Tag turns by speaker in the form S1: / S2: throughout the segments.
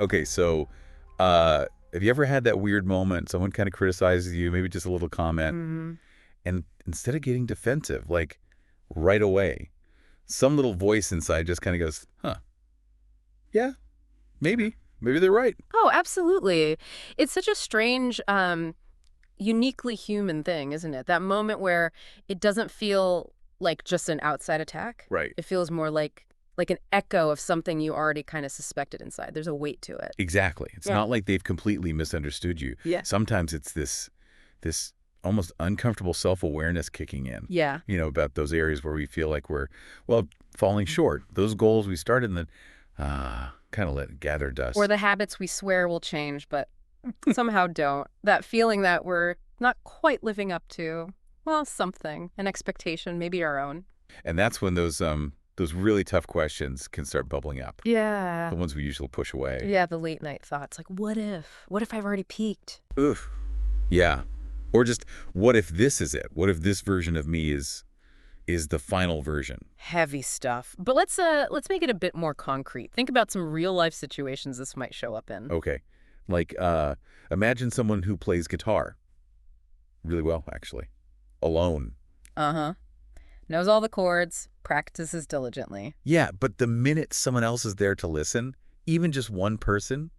S1: Okay, so have you ever had that weird moment, someone kind of criticizes you, maybe just a little comment,
S2: Hmm.
S1: and instead of getting defensive, like right away, some little voice inside just kind of goes, huh, yeah, maybe they're right.
S2: Oh, absolutely. It's such a strange, uniquely human thing, isn't it? That moment where it doesn't feel like just an outside attack.
S1: Right.
S2: It feels more like an echo of something you already kind of suspected inside. There's a weight to it.
S1: Exactly. It's
S2: Yeah.
S1: not like they've completely misunderstood you.
S2: Yeah.
S1: Sometimes it's this almost uncomfortable self-awareness kicking in,
S2: Yeah.
S1: about those areas where we feel like we're, well, falling short. Those goals we started and then kind of let it gather
S2: Or
S1: dust.
S2: the habits we swear will change, but somehow don't. That feeling that we're not quite living up to, well, something, an expectation, maybe our own.
S1: And that's when those really tough questions can start bubbling up.
S2: Yeah.
S1: The ones we usually push away.
S2: Yeah, the late night thoughts like, what if? What if I've already peaked?
S1: Oof. Yeah. Or just, what if this is it? What if this version of me is the final version?
S2: Heavy stuff. But let's make it a bit more concrete. Think about some real life situations this might show up in.
S1: Okay. Like, imagine someone who plays guitar really well, actually, alone.
S2: Uh-huh. Knows all the chords, practices diligently.
S1: Yeah, but the minute someone else is there to listen, even just one person,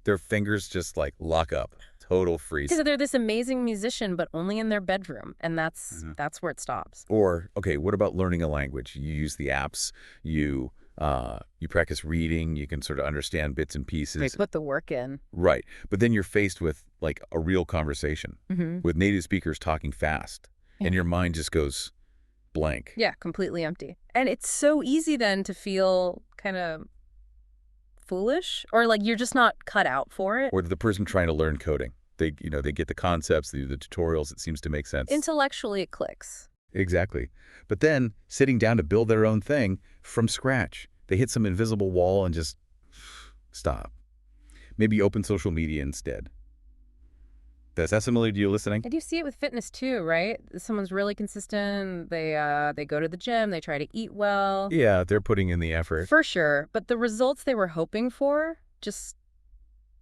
S1: their fingers just like lock up. Total freeze.
S2: Because they're this amazing musician, but only in their bedroom, and that's
S1: Mhm.
S2: that's where it stops.
S1: Or, okay, what about learning a language? You use the apps, you practice reading, you can sort of understand bits and
S2: They
S1: pieces.
S2: put the work in.
S1: Right. But then you're faced with like a real conversation
S2: Mm-hmm.
S1: with native speakers talking fast,
S2: Yeah.
S1: and your mind just goes blank.
S2: Yeah, completely empty. And it's so easy then to feel kind of foolish or like you're just not cut out for it.
S1: Or the person trying to learn coding. They get the concepts, they do the tutorials, it seems to make sense.
S2: Intellectually, it clicks.
S1: Exactly. But then sitting down to build their own thing from scratch, they hit some invisible wall and just stop. Maybe open social media instead. Does that similar to you listening?
S2: And you see it with fitness too, right? Someone's really consistent. They go to the gym. They try to eat well.
S1: Yeah, they're putting in the effort.
S2: For sure. But the results they were hoping for just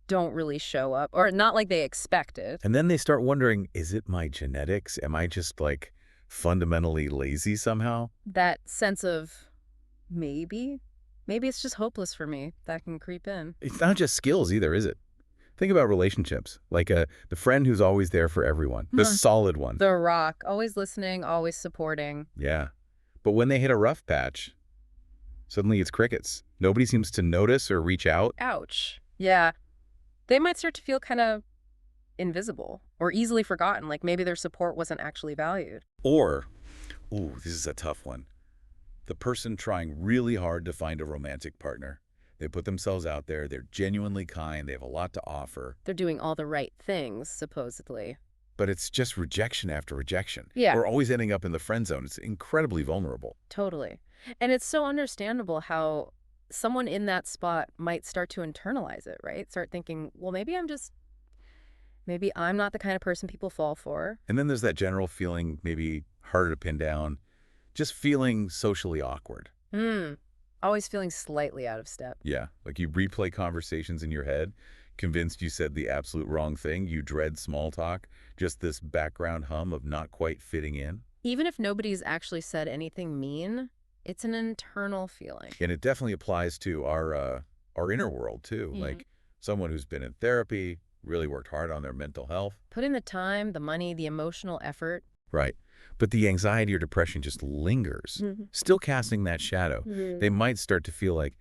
S2: don't really show up, or not like they expected.
S1: And then they start wondering, is it my genetics? Am I just like fundamentally lazy somehow?
S2: That sense of maybe it's just hopeless for me that can creep in.
S1: It's not just skills either, is it? Think about relationships, like the friend who's always there for everyone, the
S2: Huh.
S1: solid one.
S2: The Rock, always listening, always supporting.
S1: Yeah. But when they hit a rough patch, suddenly it's crickets. Nobody seems to notice or reach out.
S2: Ouch. Yeah. They might start to feel kind of invisible or easily forgotten, like maybe their support wasn't actually valued.
S1: Or, ooh, this is a tough one. The person trying really hard to find a romantic partner. They put themselves out there, they're genuinely kind, they have a lot to offer,
S2: They're doing all the right things, supposedly.
S1: but it's just rejection after rejection.
S2: Yeah.
S1: Or always ending up in the friend zone. It's incredibly vulnerable.
S2: Totally. And it's so understandable how someone in that spot might start to internalize it, right? Start thinking, well, maybe I'm not the kind of person people fall for.
S1: And then there's that general feeling, maybe harder to pin down, just feeling socially awkward.
S2: Hmm. Always feeling slightly out of step.
S1: Yeah, like you replay conversations in your head, convinced you said the absolute wrong thing, you dread small talk, just this background hum of not quite fitting in.
S2: Even if nobody's actually said anything mean, it's an internal feeling.
S1: And it definitely applies to our inner world too.
S2: Mhm.
S1: Like someone who's been in therapy, really worked hard on their mental health.
S2: Put in the time, the money, the emotional effort.
S1: Right. But the anxiety or depression just lingers,
S2: Mhm.
S1: still casting that shadow.
S2: Mhm.
S1: They might start to feel like,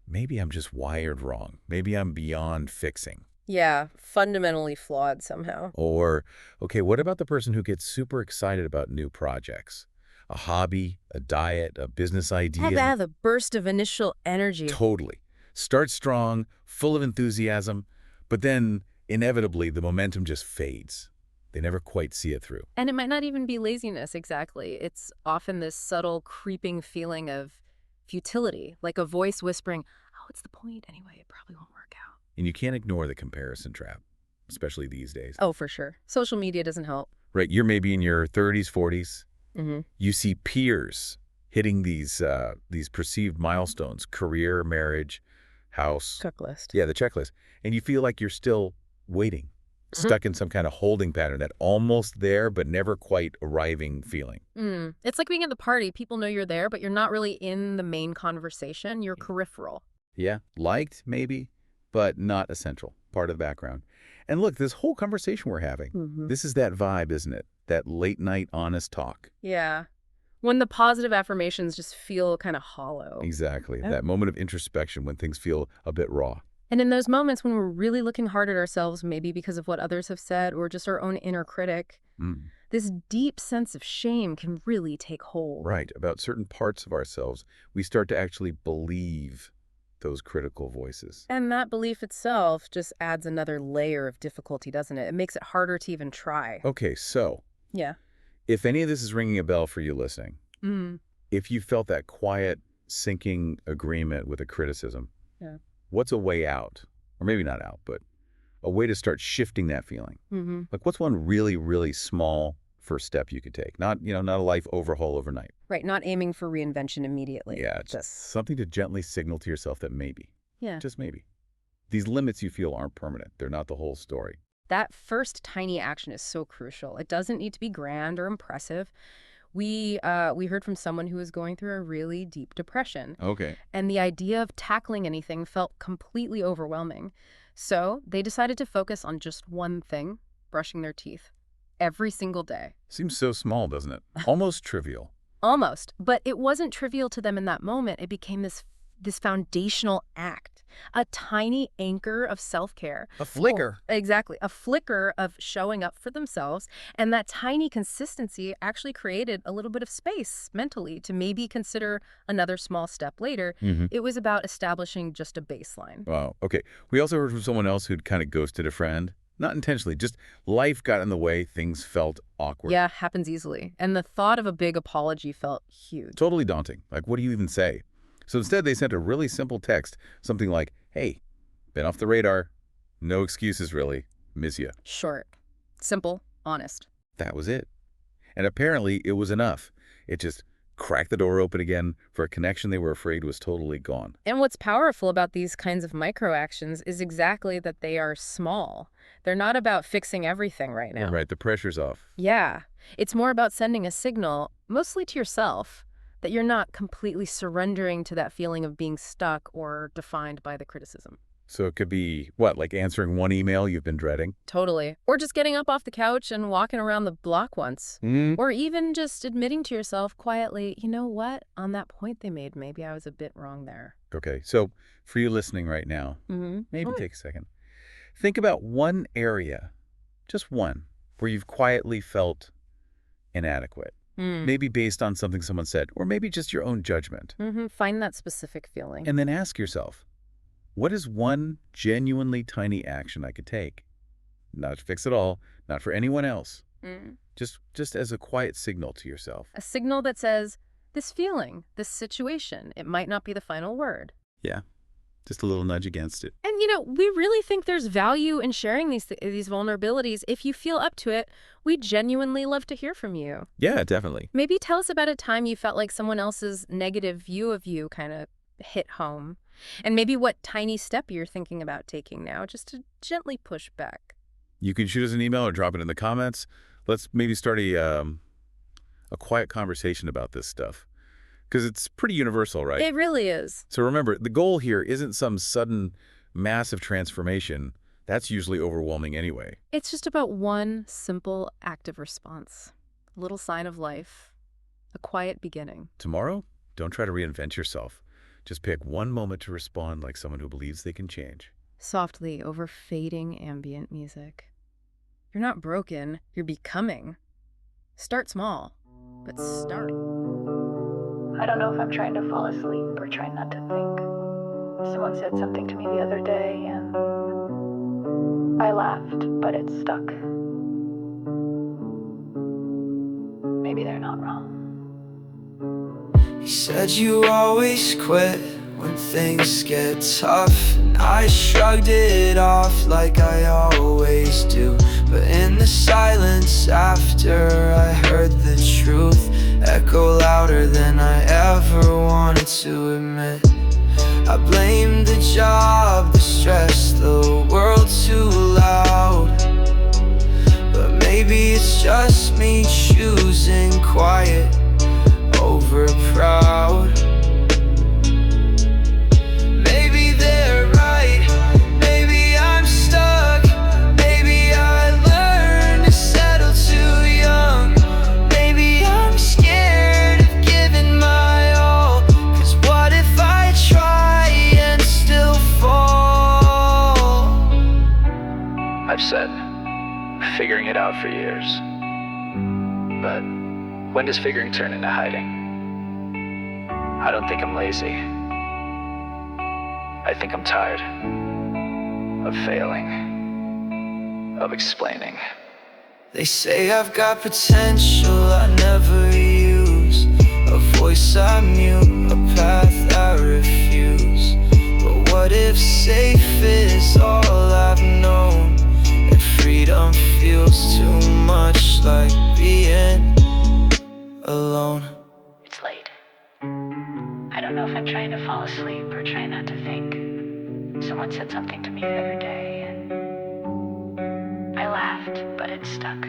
S1: maybe I'm just wired wrong. Maybe I'm beyond fixing.
S2: Yeah, fundamentally flawed somehow.
S1: Or, okay, what about the person who gets super excited about new projects? A hobby, a diet, a business idea?
S2: Have a burst of initial energy.
S1: Totally. Start strong, full of enthusiasm, but then inevitably the momentum just fades. They never quite see it through.
S2: And it might not even be laziness exactly. It's often this subtle creeping feeling of futility, like a voice whispering, oh, what's the point anyway? It probably won't work out.
S1: And you can't ignore the comparison trap, especially these days.
S2: Oh, for sure. Social media doesn't help.
S1: Right, you're maybe in your 30s, 40s.
S2: Mm-hmm.
S1: You see peers hitting these perceived milestones, career, marriage, house.
S2: Checklist.
S1: Yeah, the checklist. And you feel like you're still waiting, stuck in some kind of holding pattern, that almost there but never quite arriving feeling.
S2: It's like being at the party. People know you're there, but you're not really in the main conversation. You're peripheral.
S1: Yeah, liked maybe, but not essential, part of the background. And look, this whole conversation we're having, this is that vibe, isn't it? That late night honest talk.
S2: Yeah. When the positive affirmations just feel kind of hollow.
S1: Exactly. That moment of introspection when things feel a bit raw.
S2: And in those moments when we're really looking hard at ourselves, maybe because of what others have said or just our own inner critic, this deep sense of shame can really take hold.
S1: Right. About certain parts of ourselves, we start to actually believe those critical voices.
S2: And that belief itself just adds another layer of difficulty, doesn't it? It makes it harder to even try.
S1: Okay, so
S2: Yeah.
S1: if any of this is ringing a bell for you listening, if you felt that quiet, sinking agreement with a criticism, what's a way out? Or maybe not out, but a way to start shifting that feeling. Like, what's one really, really small first step you could take? Not, not a life overhaul overnight.
S2: Right, not aiming for reinvention immediately.
S1: Yeah, just something to gently signal to yourself that maybe,
S2: Yeah.
S1: just maybe, these limits you feel aren't permanent. They're not the whole story.
S2: That first tiny action is so crucial. It doesn't need to be grand or impressive. We heard from someone who was going through a really deep depression.
S1: Okay.
S2: And the idea of tackling anything felt completely overwhelming. So they decided to focus on just one thing, brushing their teeth, every single day.
S1: Seems so small, doesn't it? Almost trivial.
S2: Almost. But it wasn't trivial to them in that moment. It became this foundational act, a tiny anchor of self-care.
S1: A flicker.
S2: Exactly. A flicker of showing up for themselves. And that tiny consistency actually created a little bit of space mentally to maybe consider another small step later. It was about establishing just a baseline.
S1: Wow. Okay. We also heard from someone else who'd kind of ghosted a friend. Not intentionally, just life got in the way, things felt awkward.
S2: Yeah, happens easily. And the thought of a big apology felt huge.
S1: Totally daunting. Like, what do you even say? So instead, they sent a really simple text, something like, hey, been off the radar. No excuses, really. Miss ya.
S2: Short, simple, honest.
S1: That was it. And apparently, it was enough. It just cracked the door open again for a connection they were afraid was totally gone.
S2: And what's powerful about these kinds of micro actions is exactly that they are small. They're not about fixing everything right now.
S1: Right, the pressure's off.
S2: Yeah. It's more about sending a signal, mostly to yourself, that you're not completely surrendering to that feeling of being stuck or defined by the criticism.
S1: So it could be, what, like answering one email you've been dreading?
S2: Totally. Or just getting up off the couch and walking around the block once. Or even just admitting to yourself quietly, you know what? On that point they made, maybe I was a bit wrong there.
S1: Okay, so for you listening right now, maybe take a second. Think about one area, just one, where you've quietly felt inadequate. Maybe based on something someone said, or maybe just your own judgment.
S2: Find that specific feeling.
S1: And then ask yourself, what is one genuinely tiny action I could take? Not to fix it all, not for anyone else. Just as a quiet signal to yourself.
S2: A signal that says, this feeling, this situation, it might not be the final word.
S1: Yeah, just a little nudge against it.
S2: And, we really think there's value in sharing these vulnerabilities. If you feel up to it, we genuinely love to hear from you.
S1: Yeah, definitely.
S2: Maybe tell us about a time you felt like someone else's negative view of you kind of hit home. And maybe what tiny step you're thinking about taking now, just to gently push back.
S1: You can shoot us an email or drop it in the comments. Let's maybe start a quiet conversation about this stuff. Because it's pretty universal, right?
S2: It really is.
S1: So remember, the goal here isn't some sudden, massive transformation. That's usually overwhelming anyway.
S2: It's just about one simple active response. A little sign of life. A quiet beginning.
S1: Tomorrow, don't try to reinvent yourself. Just pick one moment to respond like someone who believes they can change.
S2: Softly over fading ambient music. You're not broken, you're becoming. Start small, but start.
S3: I don't know if I'm trying to fall asleep or trying not to think. Someone said something to me the other day and I laughed, but it stuck. Maybe they're not wrong.
S4: He said you always quit when things get tough, and I shrugged it off like I always do. But in the silence after I heard the truth echo louder than I ever wanted to admit. I blamed the job, the stress, the world too loud. But maybe it's just me choosing quiet over proud. Maybe they're right, maybe I'm stuck. Maybe I learned to settle too young. Maybe I'm scared of giving my all. 'Cause what if I try and still fall? I've said figuring it out for years. But when does figuring turn into hiding? I don't think I'm lazy. I think I'm tired of failing, of explaining. They say I've got potential I never use, a voice I mute, a path I refuse. But what if safe is all I've known, and freedom feels too much like being alone?
S3: It's late. I don't know if I'm trying to fall asleep or trying not to think. Someone said something to me the other day, and I laughed, but it stuck.